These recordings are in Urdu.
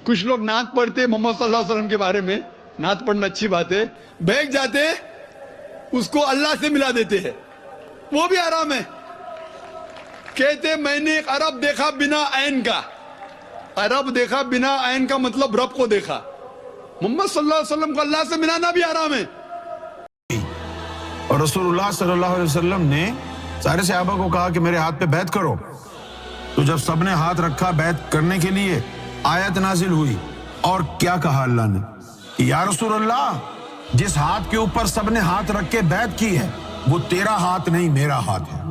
کچھ لوگ نعت پڑھتے محمد صلی اللہ علیہ وسلم کے بارے میں، نعت پڑھنا اچھی بات ہے، بہک جاتے اس کو اللہ سے ملا دیتے ہیں، وہ بھی حرام ہے۔ کہتے میں نے ایک عرب دیکھا بنا عین کا، عرب دیکھا بنا عین کا مطلب رب کو دیکھا، محمد صلی اللہ علیہ وسلم کو اللہ سے ملانا بھی حرام ہے۔ اور رسول اللہ صلی اللہ علیہ وسلم نے سارے صحابہ کو کہا کہ میرے ہاتھ پہ بیعت کرو، تو جب سب نے ہاتھ رکھا بیعت کرنے کے لیے، آیت نازل ہوئی اور کیا کہا اللہ نے کہ یا رسول اللہ، جس ہاتھ کے اوپر سب نے ہاتھ رکھ کے بیعت کی ہے وہ تیرا ہاتھ نہیں میرا ہاتھ ہے۔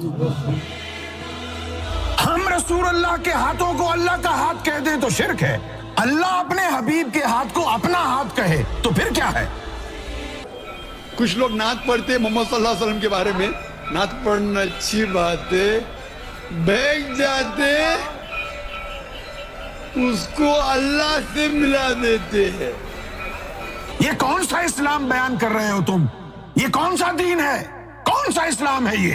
ہم رسول اللہ کے ہاتھوں کو اللہ کا ہاتھ کہہ دیں تو شرک ہے، اللہ اپنے حبیب کے ہاتھ کو اپنا ہاتھ کہے تو پھر کیا ہے؟ کچھ لوگ نعت پڑھتے محمد صلی اللہ علیہ وسلم کے بارے میں، نعت پڑھنا اچھی بات ہے، بہک جاتے اس کو اللہ سے ملا دیتے ہیں۔ یہ کون سا اسلام بیان کر رہے ہو تم؟ یہ کون سا دین ہے؟ کون سا اسلام ہے یہ؟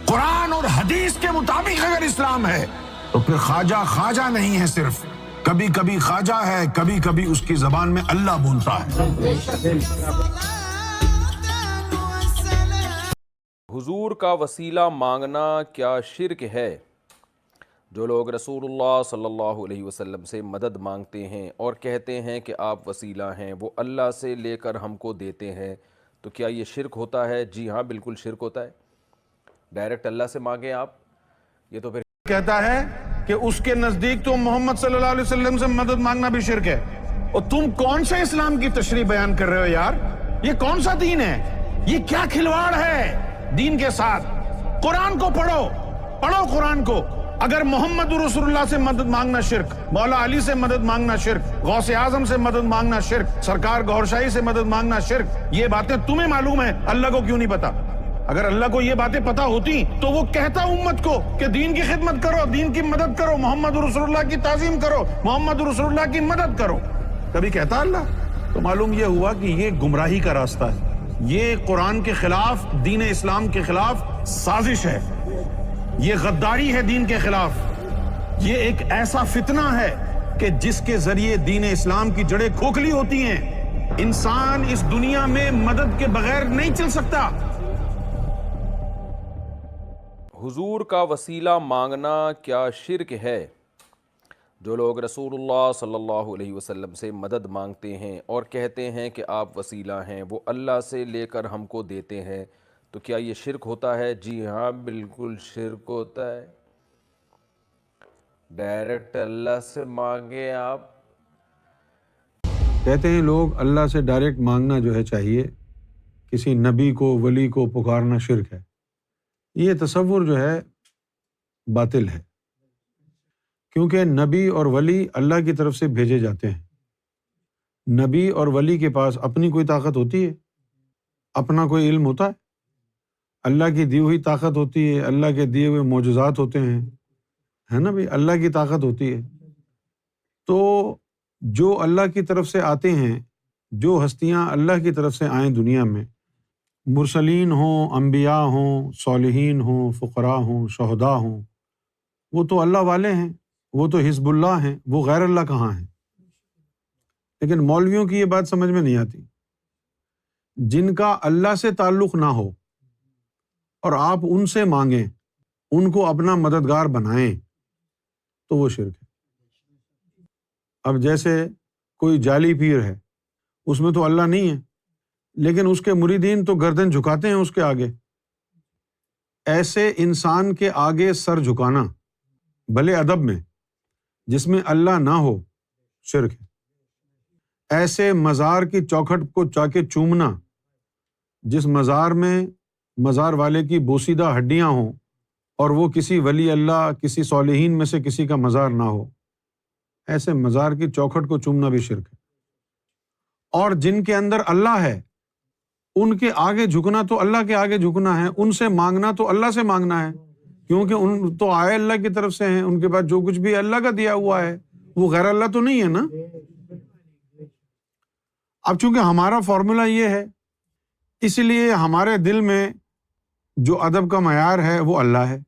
قرآن اور حدیث کے مطابق اگر اسلام ہے تو پھر خواجہ خواجہ نہیں ہے، صرف کبھی کبھی خواجہ ہے، کبھی کبھی اس کی زبان میں اللہ بولتا ہے۔ حضور کا وسیلہ مانگنا کیا شرک ہے؟ جو لوگ رسول اللہ صلی اللہ علیہ وسلم سے مدد مانگتے ہیں اور کہتے ہیں کہ آپ وسیلہ ہیں، وہ اللہ سے لے کر ہم کو دیتے ہیں، تو کیا یہ شرک ہوتا ہے؟ جی ہاں، بالکل شرک ہوتا ہے۔ ڈائریکٹ اللہ سے مانگیں آپ، یہ تو پھر کہتا ہے کہ اس کے نزدیک تو محمد صلی اللہ علیہ وسلم سے مدد مانگنا بھی شرک ہے۔ اور تم کون سے اسلام کی تشریح بیان کر رہے ہو یار؟ یہ کون سا دین ہے؟ یہ کیا کھلواڑ ہے دین کے ساتھ؟ قرآن کو پڑھو قرآن کو۔ اگر محمد رسول اللہ سے مدد مانگنا شرک، مولا علی سے مدد مانگنا شرک، غوث اعظم سے مدد مانگنا شرک، سرکار گوھر شاہی سے مدد مانگنا شرک، یہ باتیں تمہیں معلوم ہیں، اللہ کو کیوں نہیں پتا؟ اگر اللہ کو یہ باتیں پتا ہوتی تو وہ کہتا امت کو کہ دین کی خدمت کرو، دین کی مدد کرو، محمد رسول اللہ کی تعظیم کرو، محمد رسول اللہ کی مدد کرو۔ کبھی کہتا اللہ؟ تو معلوم یہ ہوا کہ یہ گمراہی کا راستہ ہے، یہ قرآن کے خلاف، دین اسلام کے خلاف سازش ہے، یہ غداری ہے دین کے خلاف، یہ ایک ایسا فتنہ ہے کہ جس کے ذریعے دین اسلام کی جڑیں کھوکھلی ہوتی ہیں۔ انسان اس دنیا میں مدد کے بغیر نہیں چل سکتا۔ حضور کا وسیلہ مانگنا کیا شرک ہے؟ جو لوگ رسول اللہ صلی اللہ علیہ وسلم سے مدد مانگتے ہیں اور کہتے ہیں کہ آپ وسیلہ ہیں، وہ اللہ سے لے کر ہم کو دیتے ہیں، تو کیا یہ شرک ہوتا ہے؟ جی ہاں، بالکل شرک ہوتا ہے۔ ڈائریکٹ اللہ سے مانگیں آپ۔ کہتے ہیں لوگ اللہ سے ڈائریکٹ مانگنا جو ہے چاہیے، کسی نبی کو، ولی کو پکارنا شرک ہے۔ یہ تصور جو ہے باطل ہے، کیونکہ نبی اور ولی اللہ کی طرف سے بھیجے جاتے ہیں۔ نبی اور ولی کے پاس اپنی کوئی طاقت ہوتی ہے؟ اپنا کوئی علم ہوتا ہے؟ اللہ کی دی ہوئی طاقت ہوتی ہے، اللہ کے دیے ہوئے معجزات ہوتے ہیں، ہے نا بھائی، اللہ کی طاقت ہوتی ہے۔ تو جو اللہ کی طرف سے آتے ہیں، جو ہستیاں اللہ کی طرف سے آئیں دنیا میں، مرسلین ہوں، انبیاء ہوں، صالحین ہوں، فقراء ہوں، شہداء ہوں، وہ تو اللہ والے ہیں، وہ تو حزب اللہ ہیں، وہ غیر اللہ کہاں ہیں؟ لیکن مولویوں کی یہ بات سمجھ میں نہیں آتی۔ جن کا اللہ سے تعلق نہ ہو اور آپ ان سے مانگیں، ان کو اپنا مددگار بنائیں، تو وہ شرک ہے۔ اب جیسے کوئی جعلی پیر ہے، اس میں تو اللہ نہیں ہے، لیکن اس کے مریدین تو گردن جھکاتے ہیں اس کے آگے۔ ایسے انسان کے آگے سر جھکانا بھلے ادب میں، جس میں اللہ نہ ہو، شرک ہے۔ ایسے مزار کی چوکھٹ کو جا کے چومنا، جس مزار میں مزار والے کی بوسیدہ ہڈیاں ہوں اور وہ کسی ولی اللہ، کسی صالحین میں سے کسی کا مزار نہ ہو، ایسے مزار کی چوکھٹ کو چومنا بھی شرک ہے۔ اور جن کے اندر اللہ ہے، ان کے آگے جھکنا تو اللہ کے آگے جھکنا ہے، ان سے مانگنا تو اللہ سے مانگنا ہے، کیونکہ ان تو آئے اللہ کی طرف سے ہیں، ان کے پاس جو کچھ بھی اللہ کا دیا ہوا ہے، وہ غیر اللہ تو نہیں ہے نا۔ اب چونکہ ہمارا فارمولا یہ ہے، اس لیے ہمارے دل میں جو ادب کا معیار ہے وہ اللہ ہے۔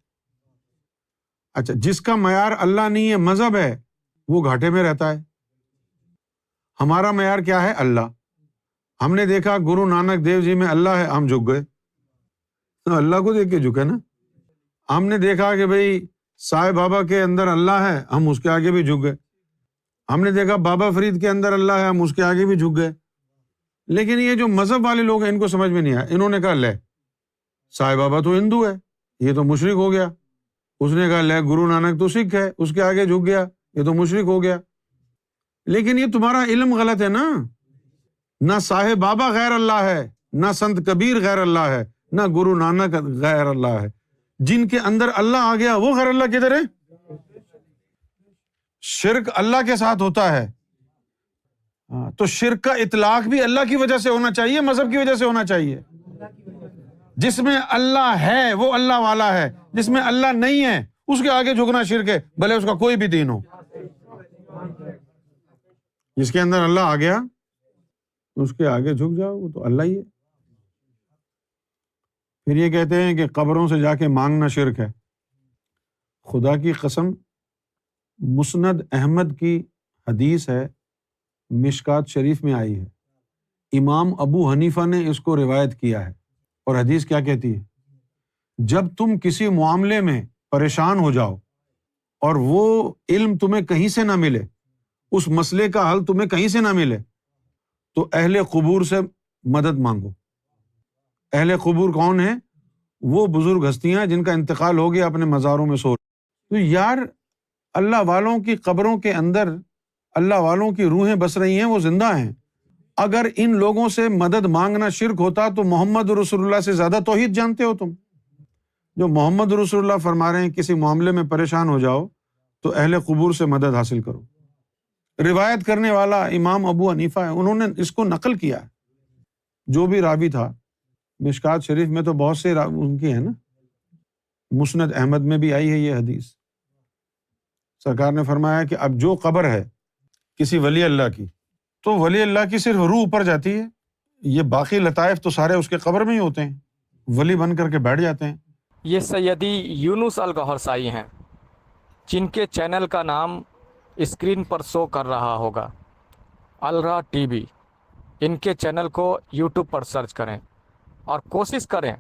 اچھا، جس کا معیار اللہ نہیں ہے، مذہب ہے، وہ گھاٹے میں رہتا ہے۔ ہمارا معیار کیا ہے؟ اللہ. ہم نے دیکھا گرو نانک دیو جی میں اللہ ہے، ہم جھک گئے، تو اللہ کو دیکھ کے جھکے نا. ہم نے دیکھا کہ بھئی سائے بابا کے اندر اللہ ہے، ہم اس کے آگے بھی جھک گئے. ہم نے دیکھا بابا فرید کے اندر اللہ ہے، ہم اس کے آگے بھی جھک گئے. لیکن یہ جو مذہب والے لوگ ہیں ان کو سمجھ میں نہیں آیا. انہوں نے کہا لے سائے بابا تو ہندو ہے، یہ تو مشرک ہو گیا. اس نے کہا لے گرو نانک تو سکھ ہے، اس کے آگے جھک گیا، یہ تو مشرک ہو گیا. لیکن یہ تمہارا علم غلط ہے نا. نہ صاحب بابا غیر اللہ ہے، نہ سنت کبیر غیر اللہ ہے، نہ گرو نانک غیر اللہ ہے. جن کے اندر اللہ آ گیا وہ غیر اللہ کدھر ہے؟ شرک اللہ کے ساتھ ہوتا ہے. تو شرک کا اطلاق بھی اللہ کی وجہ سے ہونا چاہیے، مذہب کی وجہ سے ہونا چاہیے. جس میں اللہ ہے وہ اللہ والا ہے، جس میں اللہ نہیں ہے اس کے آگے جھکنا شرک ہے، بھلے اس کا کوئی بھی دین ہو. جس کے اندر اللہ آ گیا اس کے آگے جھک جاؤ، وہ تو اللہ ہی ہے. پھر یہ کہتے ہیں کہ قبروں سے جا کے مانگنا شرک ہے. خدا کی قسم، مسند احمد کی حدیث ہے، مشکات شریف میں آئی ہے. امام ابو حنیفہ نے اس کو روایت کیا ہے. اور حدیث کیا کہتی ہے؟ جب تم کسی معاملے میں پریشان ہو جاؤ اور وہ علم تمہیں کہیں سے نہ ملے، اس مسئلے کا حل تمہیں کہیں سے نہ ملے، تو اہل قبور سے مدد مانگو. اہل قبور کون ہیں؟ وہ بزرگ ہستیاں جن کا انتقال ہو گیا، اپنے مزاروں میں سو. تو یار اللہ والوں کی قبروں کے اندر اللہ والوں کی روحیں بس رہی ہیں، وہ زندہ ہیں. اگر ان لوگوں سے مدد مانگنا شرک ہوتا تو محمد رسول اللہ سے زیادہ توحید جانتے ہو تم. جو محمد رسول اللہ فرما رہے ہیں کسی معاملے میں پریشان ہو جاؤ تو اہل قبور سے مدد حاصل کرو. روایت کرنے والا امام ابو حنیفہ ہے، انہوں نے اس کو نقل کیا ہے. جو بھی راوی تھا، مشکات شریف میں تو بہت سے ان کی ہیں نا، مسند احمد میں بھی آئی ہے یہ حدیث. سرکار نے فرمایا کہ اب جو قبر ہے کسی ولی اللہ کی، تو ولی اللہ کی صرف روح اوپر جاتی ہے، یہ باقی لطائف تو سارے اس کے قبر میں ہی ہوتے ہیں، ولی بن کر کے بیٹھ جاتے ہیں. یہ سیدی یونس الگوہر سائی ہیں، جن کے چینل کا نام اسکرین پر شو کر رہا ہوگا، الرا ٹی وی. ان کے چینل کو یوٹیوب پر سرچ کریں اور کوشش کریں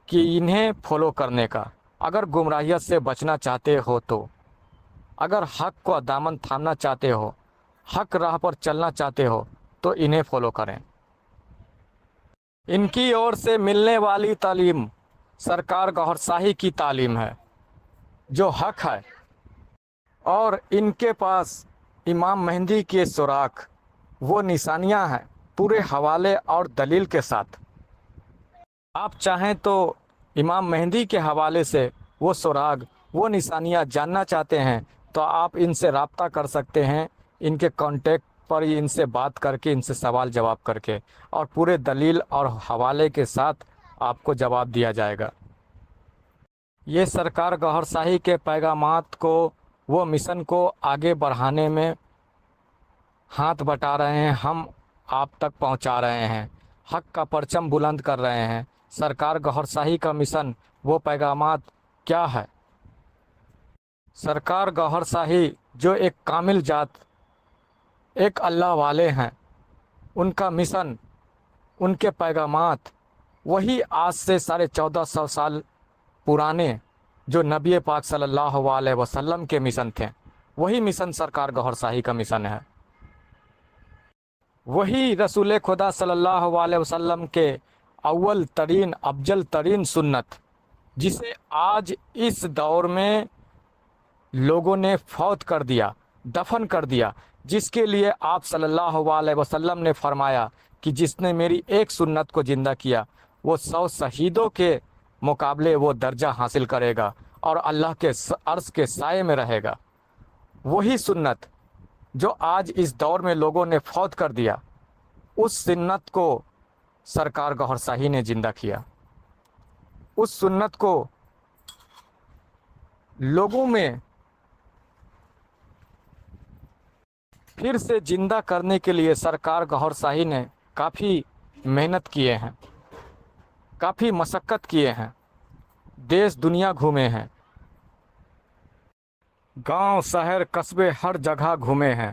کہ انہیں فالو کرنے کا. اگر گمراہیت سے بچنا چاہتے ہو تو، اگر حق کو دامن تھامنا چاہتے ہو، حق راہ پر چلنا چاہتے ہو تو انہیں فالو کریں. ان کی اور سے ملنے والی تعلیم سرکار گوہر شاہی کی تعلیم ہے جو حق ہے، اور ان کے پاس امام مہدی کے سراغ، وہ نشانیاں ہیں پورے حوالے اور دلیل کے ساتھ. آپ چاہیں تو امام مہدی کے حوالے سے وہ سراغ، وہ نشانیاں جاننا چاہتے ہیں تو آپ ان سے رابطہ کر سکتے ہیں. ان کے کانٹیکٹ پر ان سے بات کر کے، ان سے سوال جواب کر کے، اور پورے دلیل اور حوالے کے ساتھ آپ کو جواب دیا جائے گا. یہ سرکار گوہر شاہی کے پیغامات کو، وہ مشن کو آگے بڑھانے میں ہاتھ بٹا رہے ہیں. ہم آپ تک پہنچا رہے ہیں، حق کا پرچم بلند کر رہے ہیں. سرکار گوہر شاہی کا مشن، وہ پیغامات کیا ہے؟ سرکار گوہر شاہی جو ایک کامل ذات، ایک اللہ والے ہیں، ان کا مشن، ان کے پیغامات وہی آج سے 1450 سال پرانے جو نبی پاک صلی اللہ علیہ وسلم کے مشن تھے، وہی مشن سرکار گوہر شاہی کا مشن ہے. وہی رسول خدا صلی اللہ علیہ وسلم کے اول ترین، افضل ترین سنت، جسے آج اس دور میں لوگوں نے فوت کر دیا، دفن کر دیا، جس کے لیے آپ صلی اللہ علیہ وسلم نے فرمایا کہ جس نے میری ایک سنت کو زندہ کیا وہ 100 شہیدوں کے مقابلے وہ درجہ حاصل کرے گا اور اللہ کے عرش کے سائے میں رہے گا. وہی سنت جو آج اس دور میں لوگوں نے فوت کر دیا، اس سنت کو سرکار گوہر شاہی نے زندہ کیا. اس سنت کو لوگوں میں پھر سے زندہ کرنے کے لیے سرکار گوہر شاہی نے کافی محنت کیے ہیں، کافی مشقت کیے ہیں، دیش دنیا گھومے ہیں، گاؤں شہر قصبے ہر جگہ گھومے ہیں،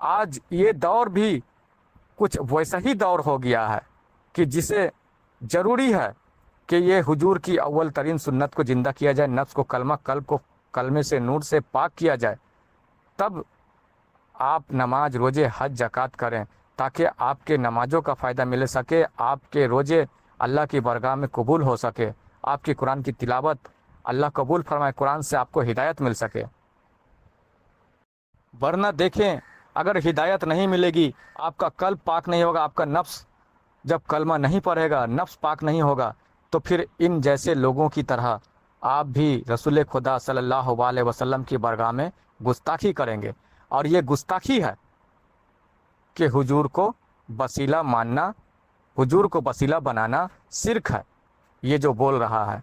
آج یہ دور بھی کچھ ویسا ہی دور ہو گیا ہے کہ جسے ضروری ہے کہ یہ حضور کی اول ترین سنت کو زندہ کیا جائے، نفس کو کلمہ، قلب کو کلمے سے، نور سے پاک کیا جائے، تب آپ نماز، روزے، حج، زکوٰۃ کریں تاکہ آپ کے نمازوں کا فائدہ مل سکے، آپ کے روزے اللہ کی بارگاہ میں قبول ہو سکے، آپ کی قرآن کی تلاوت اللہ قبول فرمائے، قرآن سے آپ کو ہدایت مل سکے۔ ورنہ دیکھیں، اگر ہدایت نہیں ملے گی، آپ کا قلب پاک نہیں ہوگا، آپ کا نفس جب کلمہ نہیں پڑھے گا، نفس پاک نہیں ہوگا، تو پھر ان جیسے لوگوں کی طرح آپ بھی رسول خدا صلی اللہ علیہ وسلم کی بارگاہ میں گستاخی کریں گے، اور یہ گستاخی ہے کہ حضور کو وسیلہ ماننا، حضور کو وسیلہ بنانا شرک ہے۔ یہ جو بول رہا ہے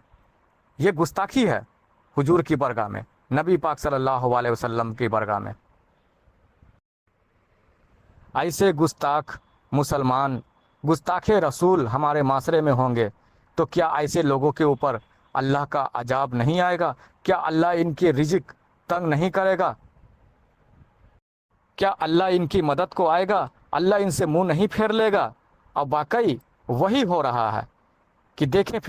یہ گستاخی ہے حضور کی بارگاہ میں، نبی پاک صلی اللہ علیہ وسلم کی بارگاہ میں۔ ایسے گستاخ مسلمان، گستاخ رسول ہمارے معاشرے میں ہوں گے تو کیا ایسے لوگوں کے اوپر اللہ کا عذاب نہیں آئے گا؟ کیا اللہ ان کی رزق تنگ نہیں کرے گا؟ کیا اللہ ان کی مدد کو آئے گا؟ اللہ ان سے منہ نہیں پھیر لے گا؟ اور واقعی وہی ہو رہا ہے کہ دیکھیں